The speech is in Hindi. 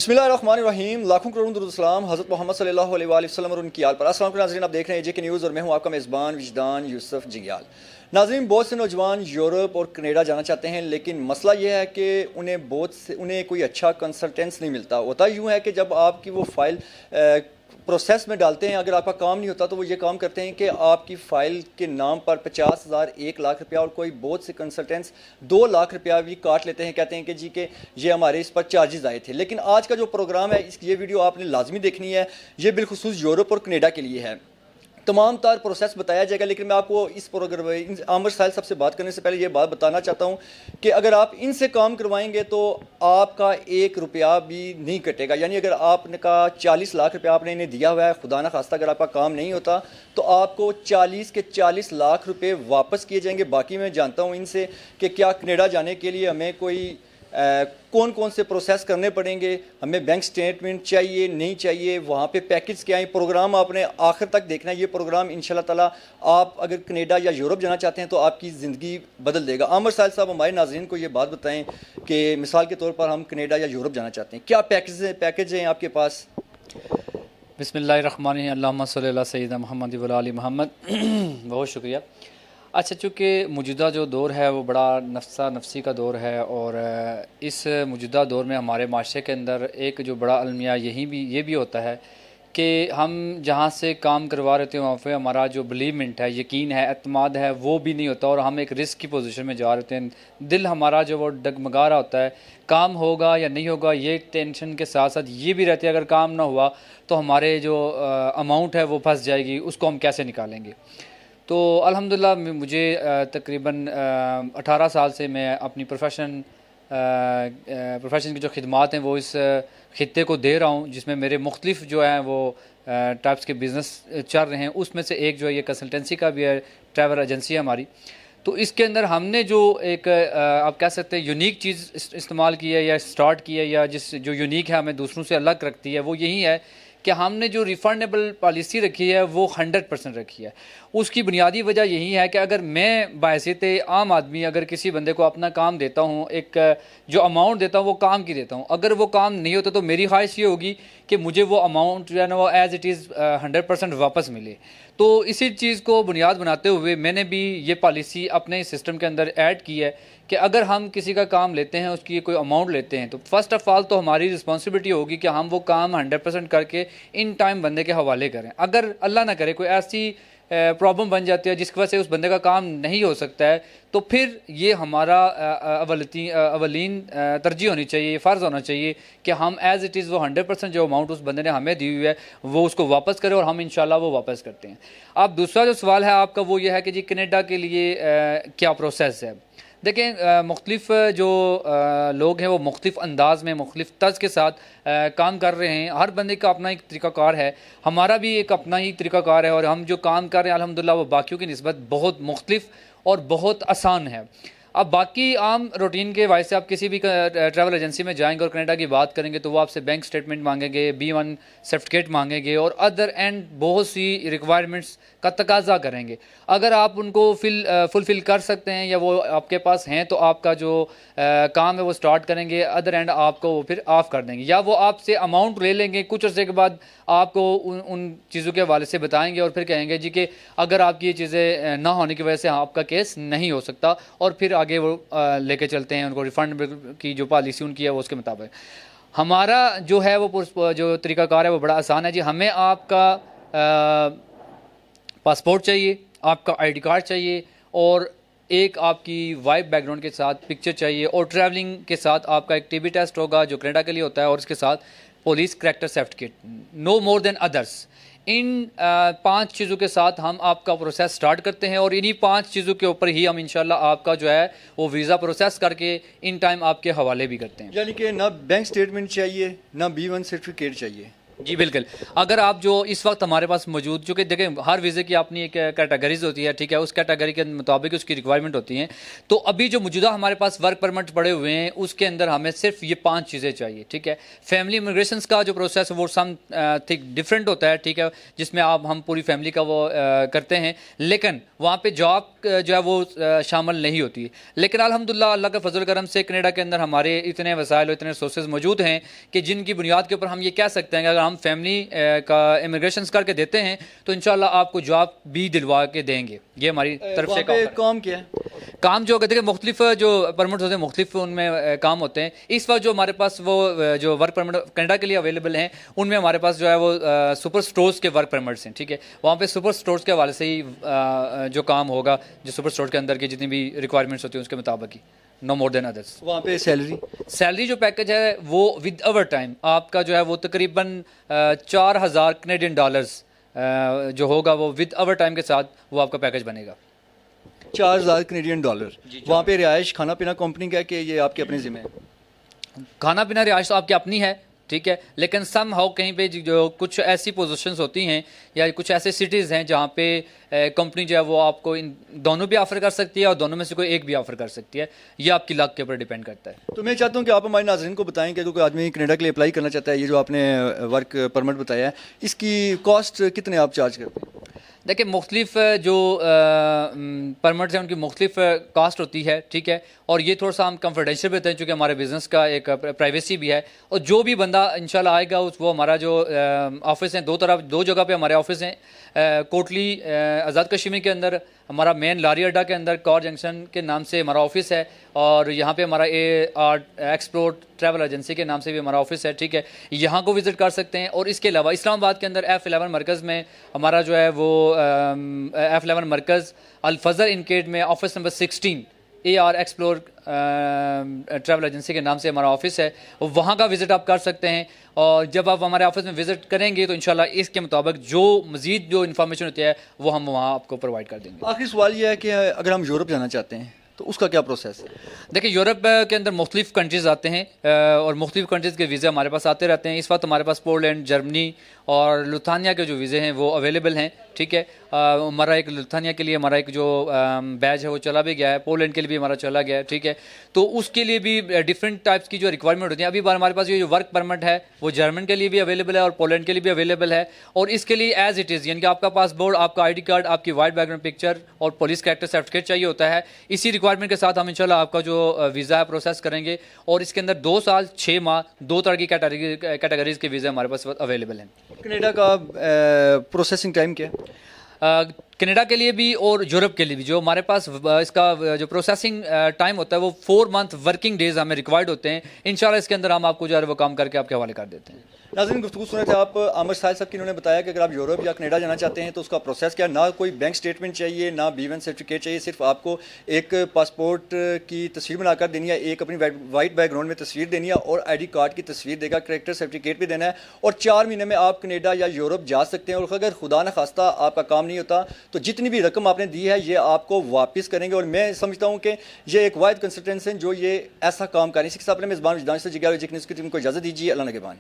बिस्मिल्लाहिर्रहमानिर्रहीम। लाखों करोड़ों दुरूद सलाम हज़रत मोहम्मद सल्लल्लाहु अलैहि वसल्लम और उनकी आल पर। अस्सलाम वालेकुम नाज़रीन, आप देख रहे हैं जेके न्यूज़ और मैं हूं आपका मेज़बान विजदान यूसुफ जियाल। नाज़रीन, बहुत से नौजवान यूरोप और कनाडा जाना चाहते हैं, लेकिन मसला यह है कि उन्हें कोई अच्छा कंसल्टेंस नहीं मिलता। होता यूँ है कि जब आपकी वो फ़ाइल प्रोसेस में डालते हैं, अगर आपका काम नहीं होता तो वो ये काम करते हैं कि आपकी फ़ाइल के नाम पर 50,000 1 लाख रुपया और कोई बहुत से कंसल्टेंट्स 2 लाख रुपया भी काट लेते हैं। कहते हैं कि जी के ये हमारे इस पर चार्जेस आए थे। लेकिन आज का जो प्रोग्राम है, ये वीडियो आपने लाजमी देखनी है। ये बिलखुसूस यूरोप और कनाडा के लिए है। तमाम तार प्रोसेस बताया जाएगा, लेकिन मैं आपको इस प्रोग्राम आमिर साहिल साहब से बात करने से पहले ये बात बताना चाहता हूँ कि अगर आप इनसे काम करवाएंगे तो आपका 1 रुपया भी नहीं कटेगा। यानी अगर आपने का 40 लाख रुपया आपने इन्हें दिया हुआ है, खुदा ना खास्ता अगर आपका काम नहीं होता तो आपको 40 के 40 लाख रुपये वापस किए जाएंगे। बाकी मैं जानता हूँ इनसे कि क्या कनाडा जाने के लिए हमें कोई कौन कौन से प्रोसेस करने पड़ेंगे, हमें बैंक स्टेटमेंट चाहिए नहीं चाहिए, वहाँ पे पैकेज क्या है। प्रोग्राम आपने आखिर तक देखना है। ये प्रोग्राम इंशाल्लाह ताला आप अगर कनाडा या यूरोप जाना चाहते हैं तो आपकी ज़िंदगी बदल देगा। आमिर साहिल साहब हमारे नाज़रीन को ये बात बताएं कि मिसाल के तौर पर हम कनाडा या यूरोप जाना चाहते हैं, क्या पैकेज हैं आपके पास? बिस्मिल्लाहिर्रहमानिर्रहीम। अल्लाहुम्मा सल्ली अला सय्यिदिना मुहम्मद व आलि मुहम्मद। बहुत शुक्रिया। अच्छा, चूँकि मौजूदा जो दौर है वो बड़ा नफसी का दौर है, और इस मौजूदा दौर में हमारे माशरे के अंदर एक जो बड़ा अलमिया ये भी होता है कि हम जहाँ से काम करवा रहे थे वहाँ पे हमारा जो बिलीवमेंट है, यकीन है, एतमाद है, वो भी नहीं होता, और हम एक रिस्क की पोजीशन में जा रहे थे। दिल हमारा जो वो डगमगा रहा होता है, काम होगा या नहीं होगा, ये टेंशन के साथ साथ ये भी रहती है अगर काम ना हुआ तो हमारे जो अमाउंट है वो फंस जाएगी, उसको हम कैसे निकालेंगे। तो अल्हम्दुलिल्लाह मुझे तकरीबन 18 साल से मैं अपनी प्रोफेशन की जो खिदमात हैं वो इस ख़ित्ते को दे रहा हूँ, जिसमें मेरे मुख्तलिफ जो हैं वो टाइप्स के बिज़नेस चल रहे हैं। उसमें से एक जो है ये कंसल्टेंसी का भी है, ट्रैवल एजेंसी है हमारी। तो इसके अंदर हमने जो एक आप कह सकते हैं यूनिक चीज़ इस्तेमाल की है या स्टार्ट की है, या जो यूनिक है हमें दूसरों से अलग रखती है, वो यही है कि हमने जो रिफ़ंडेबल पॉलिसी रखी है वो 100% रखी है। उसकी बुनियादी वजह यही है कि अगर मैं बायसित आम आदमी अगर किसी बंदे को अपना काम देता हूँ, एक जो अमाउंट देता हूँ वो काम की देता हूँ, अगर वो काम नहीं होता तो मेरी ख्वाहिश ये होगी कि मुझे वो अमाउंट जो है ना वो एज़ इट इज़ 100% वापस मिले। तो इसी चीज़ को बुनियाद बनाते हुए मैंने भी ये पॉलिसी अपने सिस्टम के अंदर ऐड की है कि अगर हम किसी का काम लेते हैं, उसकी कोई अमाउंट लेते हैं, तो फ़र्स्ट ऑफ़ ऑल तो हमारी रिस्पॉन्सिबिलिटी होगी कि हम वो काम 100% करके इन टाइम बंदे के हवाले करें। अगर अल्लाह ना करे कोई ऐसी प्रॉब्लम बन जाती है जिसकी वजह से उस बंदे का काम नहीं हो सकता है, तो फिर ये हमारा अवलीन तरजीह होनी चाहिए, फ़र्ज़ होना चाहिए कि हम एज़ इट इज़ वो 100% जो अमाउंट उस बंदे ने हमें दी हुई है वो उसको वापस करें, और हम इंशाल्लाह वो वापस करते हैं। अब दूसरा जो सवाल है आपका वो ये है कि जी कनाडा के लिए क्या प्रोसेस है। देखें, मुख्तलिफ़ जो लोग हैं वो मुख्तलिफ़ अंदाज़ में मुख्तलिफ़ तर्ज के साथ काम कर रहे हैं। हर बंदे का अपना एक तरीक़ाकार है, हमारा भी एक अपना ही तरीक़ाकार है, और हम जो काम कर रहे हैं अल्हम्दुलिल्लाह वो बाकियों की निस्बत बहुत मुख्तलिफ़ और बहुत आसान है। अब बाकी आम रूटीन के वाइज से आप किसी भी ट्रैवल एजेंसी में जाएंगे और कनाडा की बात करेंगे तो वो आपसे बैंक स्टेटमेंट मांगेंगे, B1 सर्टिफिकेट मांगेंगे, और अदर एंड बहुत सी रिक्वायरमेंट्स का तकाजा करेंगे। अगर आप उनको फुलफ़िल कर सकते हैं या वो आपके पास हैं तो आपका जो काम है वो स्टार्ट करेंगे, अदर एंड आपको वो फिर ऑफ़ कर देंगे, या वो आपसे अमाउंट ले लेंगे, कुछ अर्से के बाद आपको उन चीज़ों के हवाले से बताएंगे और फिर कहेंगे जी कि अगर आपकी ये चीज़ें ना होने की वजह से आपका केस नहीं हो सकता, और फिर आगे वो लेके चलते हैं उनको रिफ़ंड की जो पॉलिसी उनकी है वो उसके मुताबिक। हमारा जो है वो जो तरीक़ाकार है वो बड़ा आसान है जी। हमें आपका पासपोर्ट चाहिए, आपका ID कार्ड चाहिए, और एक आपकी वाइफ बैकग्राउंड के साथ पिक्चर चाहिए, और ट्रैवलिंग के साथ आपका एक TB टेस्ट होगा जो कनाडा के लिए होता है, और इसके साथ police character certificate, no more than others. इन 5 चीज़ों के साथ हम आपका प्रोसेस स्टार्ट करते हैं, और इन्हीं 5 चीज़ों के ऊपर ही हम इंशाल्लाह आपका जो है वो वीज़ा प्रोसेस करके इन टाइम आपके हवाले भी करते हैं। यानी कि ना बैंक स्टेटमेंट चाहिए, ना B1 सर्टिफिकेट चाहिए। जी बिल्कुल। अगर आप जो इस वक्त हमारे पास मौजूद, चूँकि देखें हर वीज़े की अपनी एक कैटेगरीज होती है, ठीक है, उस कैटेगरी के मुताबिक उसकी रिक्वायरमेंट होती हैं। तो अभी जो मौजूदा हमारे पास वर्क परमिट पड़े हुए हैं उसके अंदर हमें सिर्फ ये 5 चीज़ें चाहिए, ठीक है। फैमिली इमिग्रेशन का जो प्रोसेस है वो सम थिंग डिफरेंट होता है, ठीक है, जिसमें आप हम पूरी फैमिली का वो करते हैं, लेकिन वहाँ पे जॉब जो है वो शामिल नहीं होती है। लेकिन अल्हम्दुलिल्लाह अल्लाह के फजल करम से कनाडा के अंदर हमारे इतने वसाइल और इतने रिसोर्सेज मौजूद हैं कि जिनकी बुनियाद के ऊपर हम ये कह सकते हैं कि अगर हम फैमिली का इमिग्रेशन करके देते हैं तो इंशाल्लाह आपको जॉब भी दिलवा के देंगे। ये हमारी तरफ से वहाँ पे काम क्या है? काम जो कहते हैं मुख्तलिफ जो परमिट होते हैं मुख्तलिफ उनमें काम होते हैं। इस वक्त जो हमारे पास वो जो वर्क परमिट कनाडा के लिए अवेलेबल हैं उनमें हमारे पास जो है वो सुपर स्टोर्स के वर्क परमिट्स हैं, ठीक है। वहाँ पे सुपर स्टोर्स के हवाले से ही जो काम होगा, जो सुपर स्टोर के अंदर की जितनी भी रिक्वायरमेंट्स होती हैं उसके मुताबिक ही, नो मोर देन अदर्स। वहाँ पे सैलरी जो पैकेज है वो विद ओवर टाइम आपका जो है वो तकरीबन 4000 कनेडियन डॉलर्स जो होगा वो विद ओवर टाइम के साथ वो आपका पैकेज बनेगा। $4,000 वहाँ पे रिहाइश खाना पीना कंपनी का है कि ये आपके अपने ज़िम्मे है? खाना पीना रिहाइश तो आपकी अपनी है, ठीक है, लेकिन सम हाउ कहीं पे जो कुछ ऐसी पोजीशंस होती हैं या कुछ ऐसे सिटीज़ हैं जहाँ पे कंपनी जो है वो आपको इन दोनों भी ऑफ़र कर सकती है और दोनों में से कोई एक भी ऑफ़र कर सकती है। ये आपकी लक के ऊपर डिपेंड करता है। तो मैं चाहता हूँ कि आप हमारे नाज़रीन को बताएं कि कोई आदमी कनाडा के लिए अप्लाई करना चाहता है, ये जो आपने वर्क परमिट बताया है, इसकी कॉस्ट कितने आप चार्ज करते हैं? देखिए मुख्तलिफ जो परमिट्स हैं उनकी मुख्तलिफ कास्ट होती है, ठीक है, और ये थोड़ा सा हम कंफिडेंशियल भी होते हैं चूँकि हमारे बिज़नेस का एक प्राइवेसी भी है। और जो भी बंदा इंशाल्लाह आएगा उस वो हमारा जो ऑफिस हैं दो जगह पे हमारे ऑफिस हैं, कोटली आज़ाद कश्मीर के अंदर हमारा मेन लारी अड्डा के अंदर कॉर जंक्शन के नाम से हमारा ऑफिस है, और यहाँ पे हमारा एक्सप्लोर ट्रैवल एजेंसी के नाम से भी हमारा ऑफिस है, ठीक है, यहाँ को विज़िट कर सकते हैं। और इसके अलावा इस्लामाबाद के अंदर F11 मरकज़ में हमारा जो है वो F11 मरकज़ अल-फज़ल इनकेड में office number 16 AR explore travel agency के नाम से हमारा ऑफिस है, वहाँ का विज़िट आप कर सकते हैं। और जब आप हमारे ऑफिस में विज़िट करेंगे तो इंशाल्लाह इसके मुताबिक जो मज़ीद जो इन्फॉर्मेशन होती है वो हम वहाँ आपको प्रोवाइड कर देंगे। आखिरी सवाल ये है कि अगर हम यूरोप जाना चाहते हैं तो उसका क्या प्रोसेस है? देखिए यूरोप के अंदर मुख्तलिफ कंट्रीज़ आते हैं और मुख्तलिफ कंट्रीज़ के वीज़े हमारे पास आते रहते हैं। इस वक्त हमारे पास पोलैंड, जर्मनी और लुथानिया के जो वीज़े हैं वो अवेलेबल हैं, ठीक है। हमारा एक लुथानिया के लिए हमारा एक जो बैच है वो चला भी गया है, पोलैंड के लिए भी हमारा चला गया है, ठीक है। तो उसके लिए भी डिफरेंट टाइप्स की जो रिक्वायरमेंट होती है, अभी हमारे पास ये जो वर्क परमिट है वो जर्मन के लिए भी अवेलेबल है और पोलैंड के लिए भी अवेलेबल है। और इसके लिए एज इट इज़ यानी कि आपका पासपोर्ट, आपका ID कार्ड, आपकी वाइट बैकग्राउंड पिक्चर और पुलिस कैरेक्टर सर्टिफिकेट चाहिए होता है। इसी रिक्वायरमेंट के साथ हम इंशाल्लाह आपका जो वीज़ा है प्रोसेस करेंगे, और इसके अंदर 2 साल 6 माह 2 तरह की कैटेगरीज के वीज़े हमारे पास अवेलेबल हैं। कनाडा का प्रोसेसिंग टाइम क्या है? कनाडा के लिए भी और यूरोप के लिए भी जो हमारे पास इसका जो प्रोसेसिंग टाइम होता है वो 4 मंथ वर्किंग डेज हमें रिक्वायर्ड होते हैं। इंशाल्लाह इसके अंदर हम आपको जो है वो काम करके आपके हवाले कर देते हैं। नाज़रीन गुफ्तगू सुन रहे थे आप आमिर साहिल साहब की, इन्होंने बताया कि अगर आप यूरोप या कनाडा जाना चाहते हैं तो उसका प्रोसेस क्या है। ना कोई बैंक स्टेटमेंट चाहिए, ना B1 सर्टिफिकेट चाहिए, सिर्फ आपको एक पासपोर्ट की तस्वीर बनाकर देनी है, एक अपनी वाइट बैकग्राउंड में तस्वीर देनी है और ID कार्ड की तस्वीर देगा, करेक्टर सर्टिफिकेट भी देना है, और 4 महीने में आप कनाडा या यूरोप जा सकते हैं। और अगर खुदा न खास्ता आपका काम नहीं होता तो जितनी भी रकम आपने दी है ये आपको वापस करेंगे। और मैं समझता हूँ कि ये एक वाहिद कंसल्टेंसी है जो ये ऐसा काम करें। इसी के साथ अपने मेज़बान विजदान से जिगर की टीम को इजाज़त दीजिए। अल्लाह निगहबान।